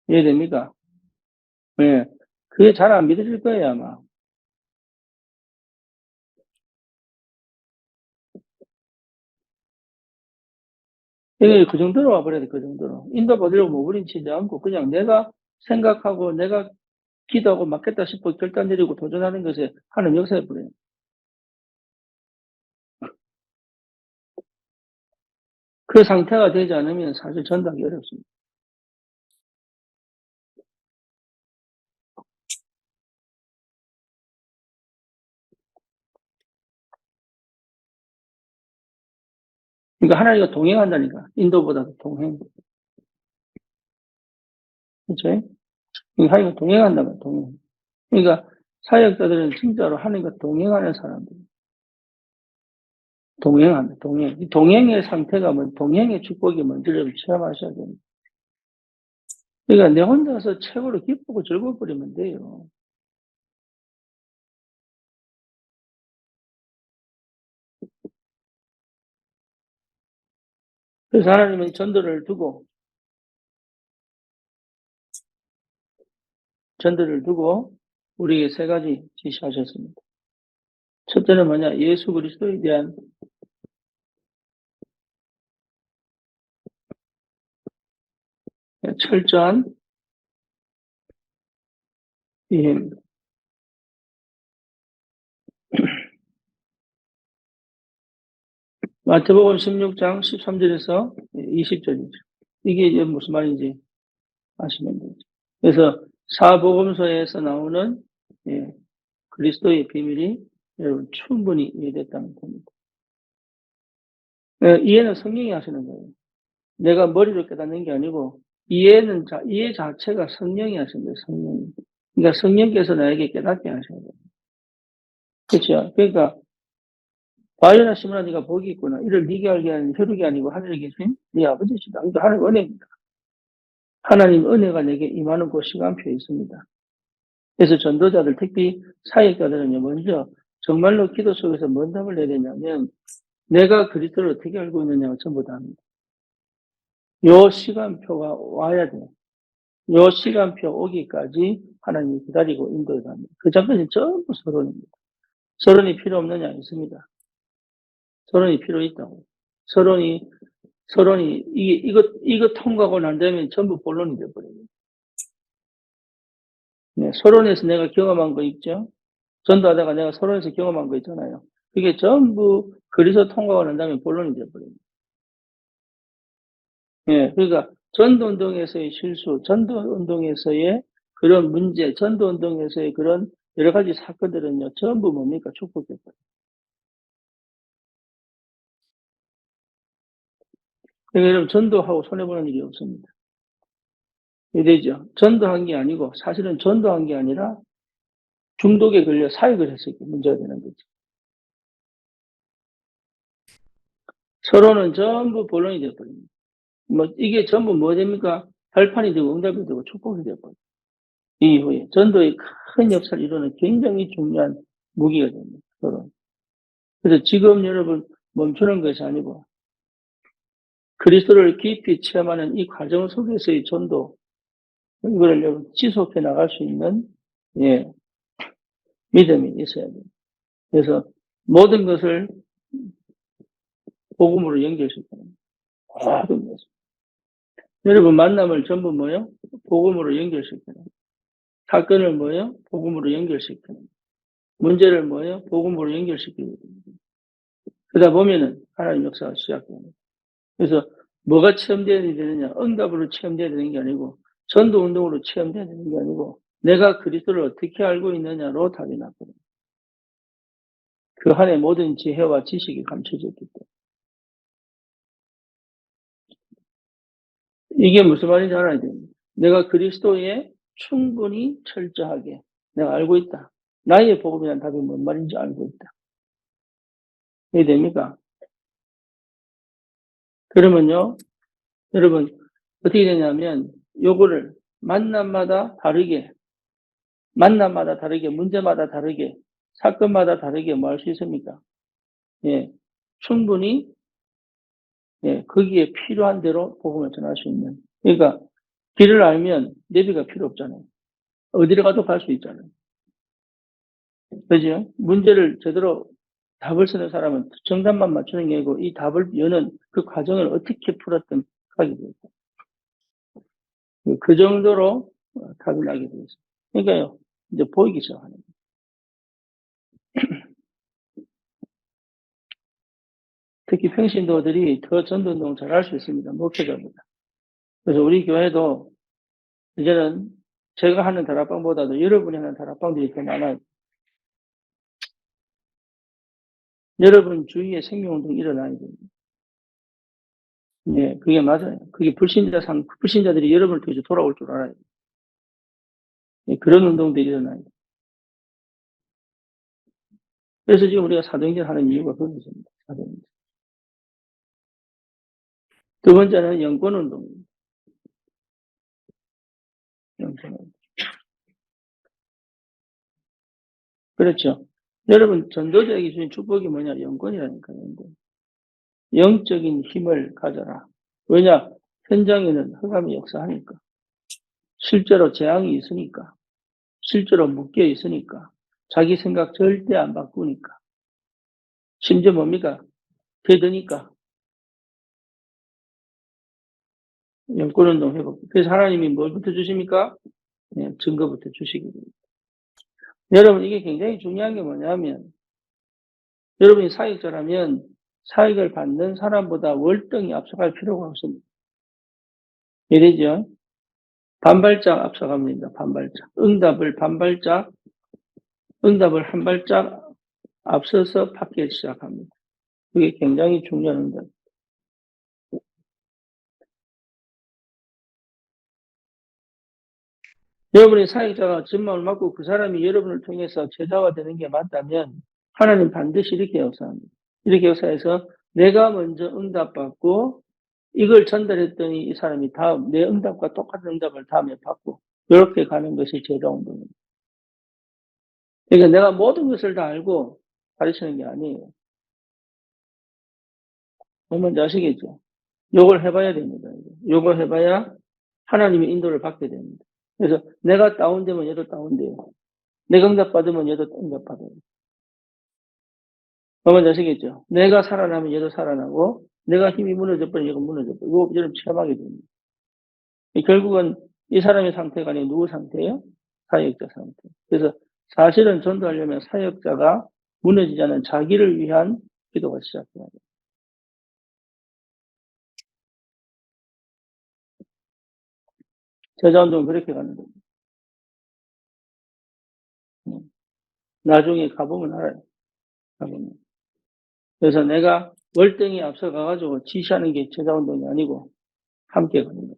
이해됩니까? 네. 그게 잘 안 믿어질 거예요, 아마. 이게 그 정도로 와버려야 돼, 그 정도로. 인도받으려고 모부림치지 않고, 그냥 내가 생각하고, 내가 기도하고 맞겠다 싶어 결단 내리고 도전하는 것에 하나님 역사해 버려요. 그 상태가 되지 않으면 사실 전달하기 어렵습니다. 그러니까 하나님과 동행한다니까. 인도보다도 동행. 그렇죠? 하나님과 동행한다면 동행. 그러니까 사역자들은 진짜로 하나님과 동행하는 사람들. 동행한다, 동행. 이 동행의 상태가 동행의 축복이 뭔지를 체험하셔야 됩니다. 그러니까 내 혼자서 최고로 기쁘고 즐거워버리면 돼요. 그래서 하나님은 전도를 두고 우리에게 세 가지 지시하셨습니다. 첫째는 뭐냐? 예수 그리스도에 대한 철저한 이해입니다. 마태복음 16장 13절에서 20절이죠. 이게 이제 무슨 말인지 아시면 되죠. 그래서 사복음서에서 나오는 그리스도의 비밀이 여러분 충분히 이해됐다는 겁니다. 이해는 성령이 하시는 거예요. 내가 머리로 깨닫는 게 아니고 이해 자체가 성령이 하시는 거예요. 성령이. 그러니까 성령께서 나에게 깨닫게 하셔야 돼요. 그렇죠? 그러니까 바요나 시므라 네가 복이 있구나. 이를 네게 알게 하는 혈육이 아니고 하늘에 계신 네 아버지시다. 그러니까 하나님 은혜입니다. 하나님 은혜가 내게 임하는 그 시간표에 있습니다. 그래서 전도자들, 특히 사역자들은요, 먼저 정말로 기도 속에서 뭔 답을 내야 되냐면 내가 그리스도를 어떻게 알고 있느냐가 전부 다입니다. 요 시간표가 와야 돼요. 요 시간표 오기까지 하나님이 기다리고 인도해 갑니다. 그 전까지 전부 서론입니다. 서론이 필요 없느냐? 있습니다. 서론이 필요 있다고. 서론이, 이거 통과하고 난 다음에 전부 본론이 돼버려요. 네, 서론에서 내가 경험한 거 있죠? 전도하다가 내가 서론에서 경험한 거 있잖아요. 그게 전부 그리스도 통과하고 난 다음에 본론이 돼버려요. 예, 그러니까 전도운동에서의 실수, 전도운동에서의 그런 문제, 전도운동에서의 그런 여러 가지 사건들은요, 전부 뭡니까? 축복됐어요. 그러니까 여러분, 전도하고 손해보는 일이 없습니다. 이되죠. 전도한 게 아니고, 사실은 전도한 게 아니라 중독에 걸려 사역을 했을 때 문제가 되는 거죠. 서로는 전부 본론이 되어버립니다. 뭐, 이게 전부 뭐 됩니까? 발판이 되고 응답이 되고 축복이 되어버려요. 이 이후에 전도의 큰 역사를 이루는 굉장히 중요한 무기가 됩니다. 서로. 그래서 지금 여러분 멈추는 것이 아니고 그리스도를 깊이 체험하는 이 과정 속에서의 전도, 이거를 여러분 지속해 나갈 수 있는, 예, 믿음이 있어야 돼요. 그래서 모든 것을 복음으로 연결시키는, 모든 것을. 여러분 만남을 전부 뭐요? 복음으로 연결시키는. 사건을 뭐요? 복음으로 연결시키는. 문제를 뭐요? 복음으로 연결시키는. 그러다 보면은 하나님 역사가 시작됩니다. 그래서 뭐가 체험되어야 되느냐? 응답으로 체험되어야 되는 게 아니고 전도 운동으로 체험되어야 되는 게 아니고 내가 그리스도를 어떻게 알고 있느냐로 답이 나거든요. 그 안에 모든 지혜와 지식이 감춰져 있기 때문에. 이게 무슨 말인지 알아야 됩니다. 내가 그리스도에 충분히 철저하게 내가 알고 있다. 나의 복음이라는 답이 뭔 말인지 알고 있다. 이해됩니까? 그러면요, 여러분, 어떻게 되냐면, 요거를 만남마다 다르게, 문제마다 다르게, 사건마다 다르게 뭐 할 수 있습니까? 예, 충분히, 예, 거기에 필요한 대로 복음을 전할 수 있는. 그러니까, 길을 알면 내비가 필요 없잖아요. 어디를 가도 갈 수 있잖아요. 그죠? 문제를 제대로 답을 쓰는 사람은 정답만 맞추는 게 아니고 이 답을 여는 그 과정을 어떻게 풀었든 하게 돼요. 그 정도로 답이 나게 되어 있어요. 그러니까요, 이제 보이기 시작하는 거예요. 특히 평신도들이 더 전도운동을 잘 할 수 있습니다. 목회자보다. 그래서 우리 교회도 이제는 제가 하는 다락방보다도 여러분이 하는 다락방들이 더 많아요. 여러분 주위에 생명운동이 일어나야 됩니다. 예, 그게 맞아요. 그게 불신자들이 여러분을 통해서 돌아올 줄 알아요. 예, 그런 운동들이 일어나요. 그래서 지금 우리가 사도행전 하는 이유가 거기 있습니다. 사도행전. 두 번째는 영권운동입니다. 영권운동. 그렇죠. 여러분, 전도자에게 주신 축복이 뭐냐? 영권이라니까요. 영권. 영적인 힘을 가져라. 왜냐? 현장에는 흑암이 역사하니까. 실제로 재앙이 있으니까. 실제로 묶여 있으니까. 자기 생각 절대 안 바꾸니까. 심지어 뭡니까? 되드니까. 영권운동 해보고. 그래서 하나님이 뭘부터 주십니까? 네, 증거부터 주시기 됩니다. 여러분, 이게 굉장히 중요한 게 뭐냐면, 여러분이 사역자라면 사역을 받는 사람보다 월등히 앞서갈 필요가 없습니다. 이래죠? 반발짝 앞서갑니다. 반발짝. 응답을 한 발짝 앞서서 받기 시작합니다. 그게 굉장히 중요한 응답. 여러분의 사역자가 전망을 맡고 그 사람이 여러분을 통해서 제자가 되는 게 맞다면 하나님 반드시 이렇게 역사합니다. 이렇게 역사해서 내가 먼저 응답받고 이걸 전달했더니 이 사람이 다음 내 응답과 똑같은 응답을 다음에 받고 이렇게 가는 것이 제자 운동입니다. 그러니까 내가 모든 것을 다 알고 가르치는 게 아니에요. 뭔지 아시겠죠? 요걸 해봐야 됩니다. 요걸 해봐야 하나님의 인도를 받게 됩니다. 그래서 내가 다운되면 얘도 다운돼요. 내가 응답받으면 얘도 응답받아요. 뭔지 아시겠죠? 내가 살아나면 얘도 살아나고 내가 힘이 무너져버리면 얘가 무너져버리고 이거 여러분 체험하게 됩니다. 결국은 이 사람의 상태가 아니라 누구 상태예요? 사역자 상태. 그래서 사실은 전도하려면 사역자가 무너지지 않은 자기를 위한 기도가 시작돼야 돼요. 제자운동은 그렇게 가는 겁니다. 나중에 가보면 알아요. 가보면. 그래서 내가 월등히 앞서가가지고 지시하는 게 제자운동이 아니고 함께 가는 거예요.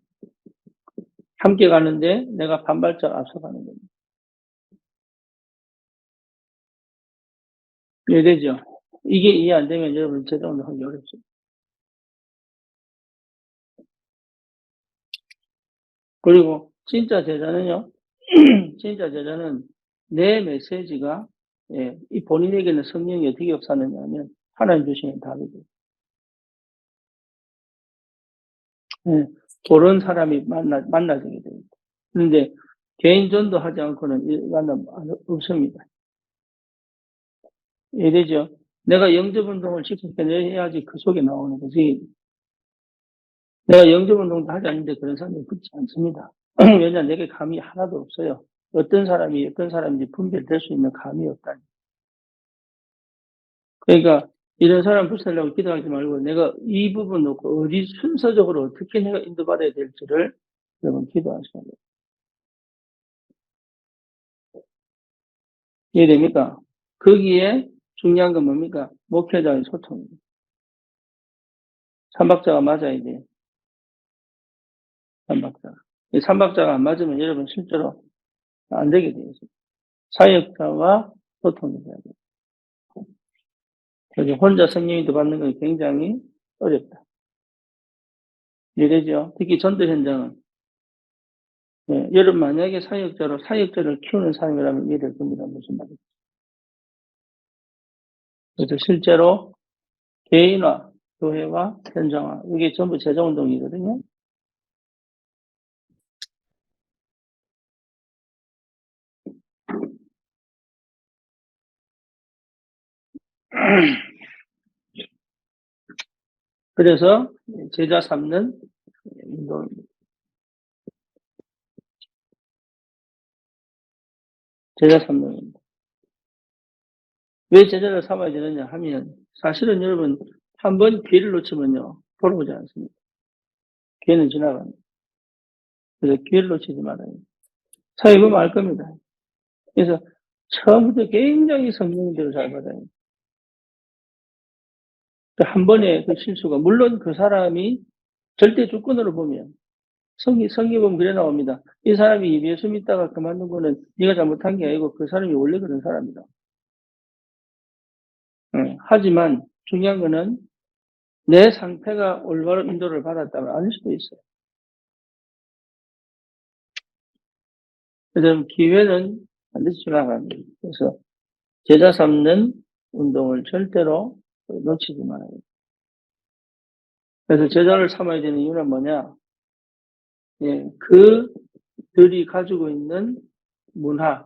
함께 가는데 내가 반발짝 앞서가는 겁니다. 이해되죠? 이게 이해 안 되면 여러분 제자운동 하기 어렵죠. 그리고 진짜 제자는요, 진짜 제자는 내 메시지가, 예, 이 본인에게는 성령이 어떻게 역사하느냐 하면 하나님 주시는 답이죠. 예, 그런 사람이 만나지게 됩니다. 그런데 개인 전도하지 않고는 만남 없습니다. 이해되죠? 내가 영접운동을 직접 해야지 그 속에 나오는 거지. 내가 영접운동도 하지 않는데 그런 사람이 붙지 않습니다. 왜냐, 내게 감이 하나도 없어요. 어떤 사람이 어떤 사람인지 분별될 수 있는 감이 없다니. 그러니까 이런 사람 붙이려고 기도하지 말고 내가 이 부분 놓고 어디 순서적으로 어떻게 내가 인도받아야 될지를 여러분 기도하셔야 돼요. 이해됩니까? 거기에 중요한 건 뭡니까? 목회자의 소통입니다. 삼박자가 맞아야 돼요. 삼박자가. 이 삼박자가 안 맞으면 여러분 실제로 안 되게 되어 있어요. 사역자와 소통이 돼야 돼요. 그래서 혼자 성령인도 받는 건 굉장히 어렵다. 이해되죠? 특히 전도 현장은. 예, 여러분 만약에 사역자를 키우는 사람이라면 이해될 겁니다. 무슨 말이죠? 그래서 실제로 개인화, 교회와 현장화, 이게 전부 제자운동이거든요. 그래서 제자 삼는 운동입니다. 제자 삼는 운동. 왜 제자를 삼아야 되느냐 하면 사실은 여러분 한 번 기회를 놓치면요 돌아오지 않습니다. 기회는 지나갑니다. 그래서 기회를 놓치지 말아요. 사회 보면 알 겁니다. 그래서 처음부터 굉장히 성령님들을 잘 받아요. 한 번의 그 실수가 물론 그 사람이 절대 주권으로 보면 성기 보면 그래 나옵니다. 이 사람이 예수 믿다가 그만둔 거는 네가 잘못한 게 아니고 그 사람이 원래 그런 사람이다. 하지만 중요한 거는 내 상태가 올바로 인도를 받았다면 아닐 수도 있어요. 그래서 기회는 반드시 지나갑니다. 그래서 제자 삼는 운동을 절대로 놓치지 말아요. 그래서 제자를 삼아야 되는 이유는 뭐냐? 예, 그들이 가지고 있는 문화,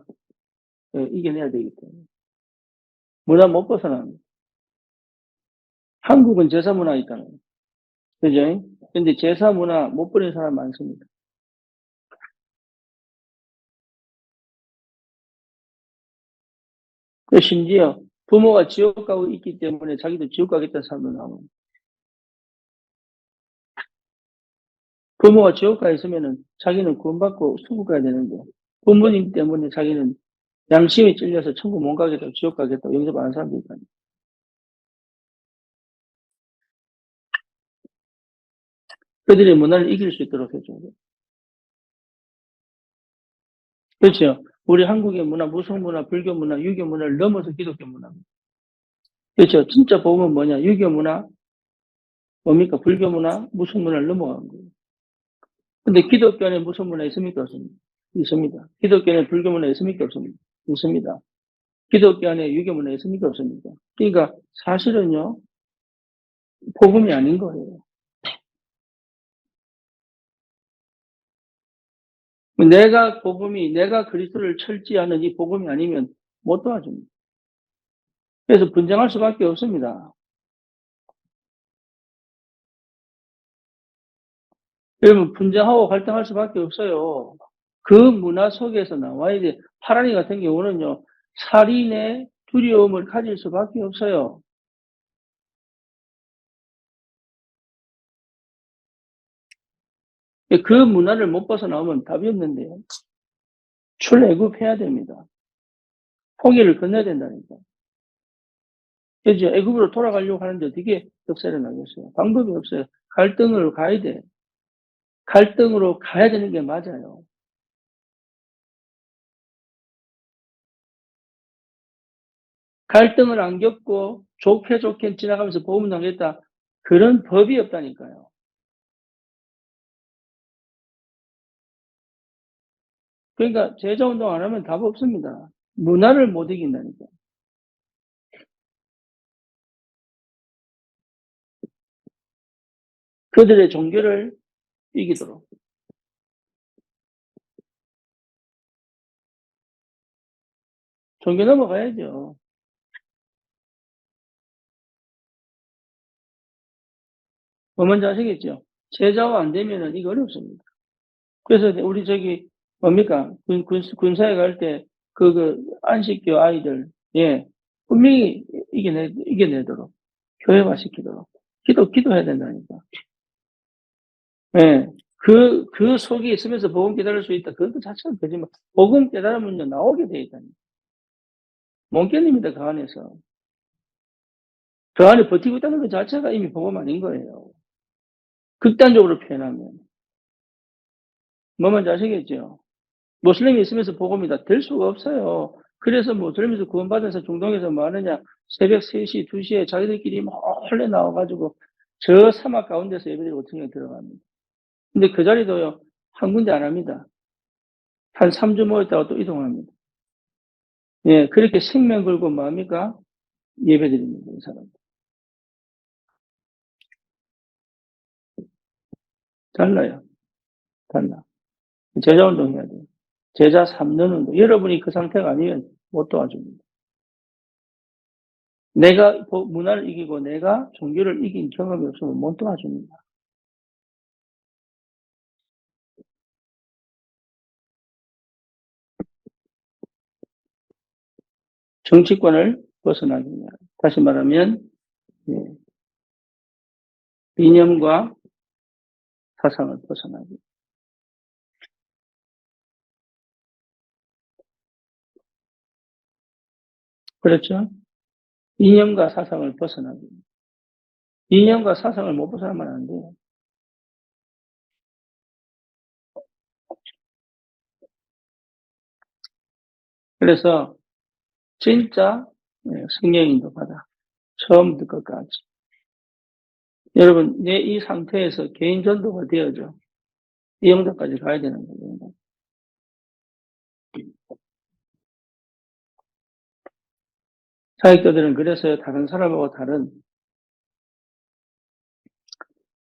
예, 이겨내야 되기 때문에. 문화 못 벗어납니다. 한국은 제사 문화 있잖아요. 그죠? 근데 제사 문화 못 버린 사람 많습니다. 그 심지어 부모가 지옥 가고 있기 때문에 자기도 지옥 가겠다는 사람도 나오고. 부모가 지옥 가 있으면은 자기는 구원받고 천국 가야 되는데 부모님 때문에 자기는 양심이 찔려서 천국 못 가겠다, 지옥 가겠다, 영접 안 하는 사람도 있다. 그들의 문화를 이길 수 있도록 해줘야 돼요. 그렇죠. 우리 한국의 문화, 무속 문화, 불교 문화, 유교 문화를 넘어서 기독교 문화입니다. 그렇죠. 진짜 복음은 뭐냐? 유교 문화, 뭡니까? 불교 문화, 무속 문화를 넘어간 거예요. 근데 기독교 안에 무속 문화 있습니까? 없습니까? 있습니다. 기독교 안에 불교 문화 있습니까? 없습니까? 있습니다. 기독교 안에 유교 문화 있습니까? 없습니까? 그러니까 사실은요, 복음이 아닌 거예요. 내가 그리스도를 철지하는 이 복음이 아니면 못 도와줍니다. 그래서 분쟁할 수밖에 없습니다. 여러분, 분쟁하고 갈등할 수밖에 없어요. 그 문화 속에서 나와야 돼. 파라니 같은 경우는요, 살인의 두려움을 가질 수밖에 없어요. 그 문화를 못 벗어나오면 답이 없는데요. 출애굽해야 됩니다. 포기를 건너야 된다니까. 그래서 애굽으로 돌아가려고 하는데 어떻게 역사를 나겠어요? 방법이 없어요. 갈등으로 가야 돼. 갈등으로 가야 되는 게 맞아요. 갈등을 안 겪고 좋게 지나가면서 복음 당했다. 그런 법이 없다니까요. 그러니까 제자운동 안 하면 답 없습니다. 문화를 못 이긴다니까. 그들의 종교를 이기도록. 종교 넘어가야죠. 뭐 먼저 아시겠죠? 제자화 안 되면은 이거 어렵습니다. 그래서 우리 저기 뭡니까? 군사에 갈 때 안식교 아이들, 예, 분명히 이겨내도록, 교회화 시키도록. 기도해야 된다니까. 예. 그 속에 있으면서 복음 깨달을 수 있다. 그것 자체가 거짓말. 복음 깨달으면 나오게 돼 있다니까. 못 견딥니다, 그 안에서. 그 안에 버티고 있다는 것 자체가 이미 복음 아닌 거예요. 극단적으로 표현하면. 뭐 뭔지 아시겠죠? 모슬림이 있으면서 복음이다. 될 수가 없어요. 그래서 모슬림에서 구원받아서 중동에서 뭐 하느냐. 새벽 3시, 2시에 자기들끼리 몰래 나와가지고 저 사막 가운데서 예배드리고 등에 들어갑니다. 근데 그 자리도요, 한 군데 안 합니다. 한 3주 모였다가 또 이동합니다. 예, 그렇게 생명 걸고 뭡니까? 예배드립니다, 이 사람. 달라요. 달라. 제자 운동 해야 돼요. 제자 3년 운동. 여러분이 그 상태가 아니면 못 도와줍니다. 내가 문화를 이기고 내가 종교를 이긴 경험이 없으면 못 도와줍니다. 정치권을 벗어나기 위해. 다시 말하면, 예, 이념과 사상을 벗어나기. 그렇죠? 이념과 사상을 벗어나기. 이념과 사상을 못 벗어나면 안 돼요. 그래서 진짜 성령 인도받아. 처음부터 끝까지. 여러분, 내 이 상태에서 개인 전도가 되어져. 이 영역까지 가야 되는 거예요. 사역자들은 그래서 다른 사람하고 다른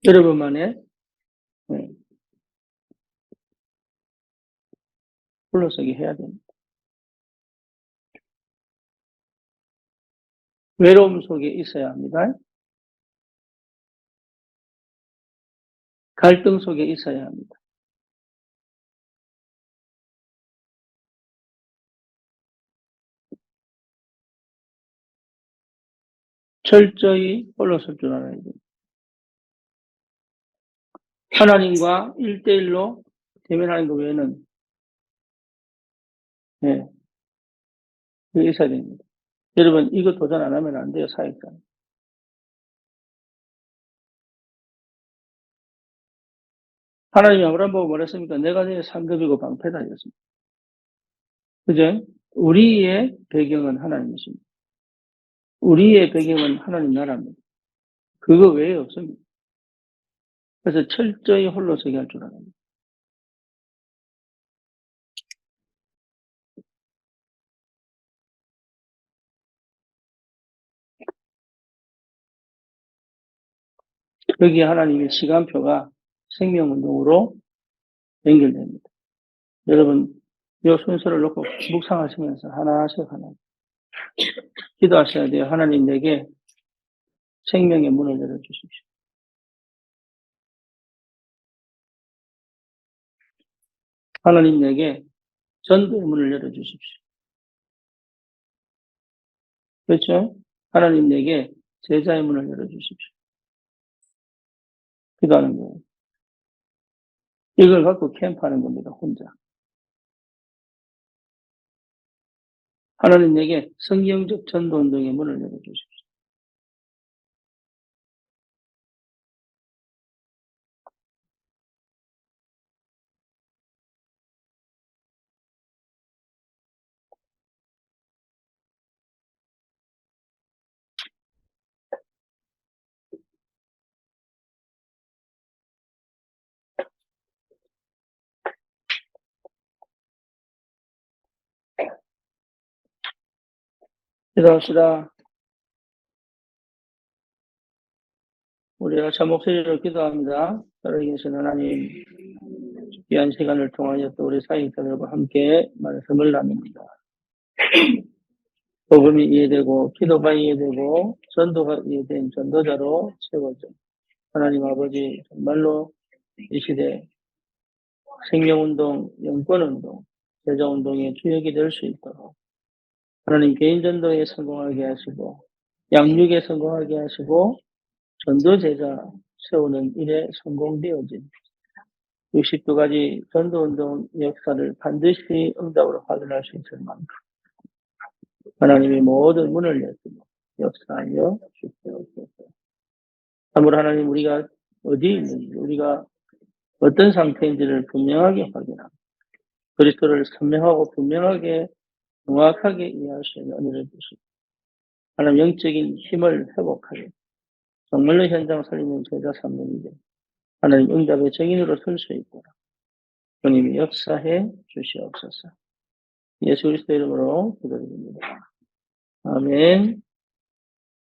여러분만의 불러서기 해야 됩니다. 외로움 속에 있어야 합니다. 갈등 속에 있어야 합니다. 철저히 홀로설 줄 알아야 됩니다. 하나님과 1대1로 대면하는 것 외에는 그게 있어야 됩니다. 여러분 이거 도전 안 하면 안 돼요. 사역자. 하나님이 아브라함 보고 뭐랬습니까? 내가 네 상급이고 방패다 이랬습니다. 그죠? 우리의 배경은 하나님이십니다. 우리의 배경은 하나님 나라입니다. 그거 외에 없습니다. 그래서 철저히 홀로 서게 할 줄 알아요. 여기에 하나님의 시간표가 생명운동으로 연결됩니다. 여러분, 이 순서를 놓고 묵상하시면서 하나씩 하나 기도하셔야 돼요. 하나님 내게 생명의 문을 열어주십시오. 하나님 내게 전도의 문을 열어주십시오. 그렇죠? 하나님 내게 제자의 문을 열어주십시오. 기도하는 거예요. 이걸 갖고 캠프하는 겁니다. 혼자. 하나님 내게 성경적 전도운동의 문을 열어주십시오. 기도합시다. 우리가 참 목소리로 기도합니다. 살아계신 하나님, 귀한 시간을 통하여 또 우리 사역자들과 함께 말씀을 나눕니다. 복음이 이해되고 기도가 이해되고 전도가 이해된 전도자로 세워져 하나님 아버지 정말로 이 시대 생명운동, 영권운동, 제자운동의 주역이 될 수 있도록 하나님 개인전도에 성공하게 하시고 양육에 성공하게 하시고 전도제자 세우는 일에 성공되어진 62가지 전도운동 역사를 반드시 응답으로 확인할 수 있을 만큼 하나님이 모든 문을 열고 역사하여 주시옵소서. 참으로 하나님 우리가 어디 있는지 우리가 어떤 상태인지를 분명하게 확인하고 그리스도를 선명하고 분명하게 정확하게 이해할 수 있는 은혜를 주시고 하나님 영적인 힘을 회복하여 정말로 현장 살리는 제자 삼는 일에 하나님 응답의 증인으로 설 수 있도록 주님이 역사해 주시옵소서. 예수 그리스도 이름으로 기도드립니다. 아멘.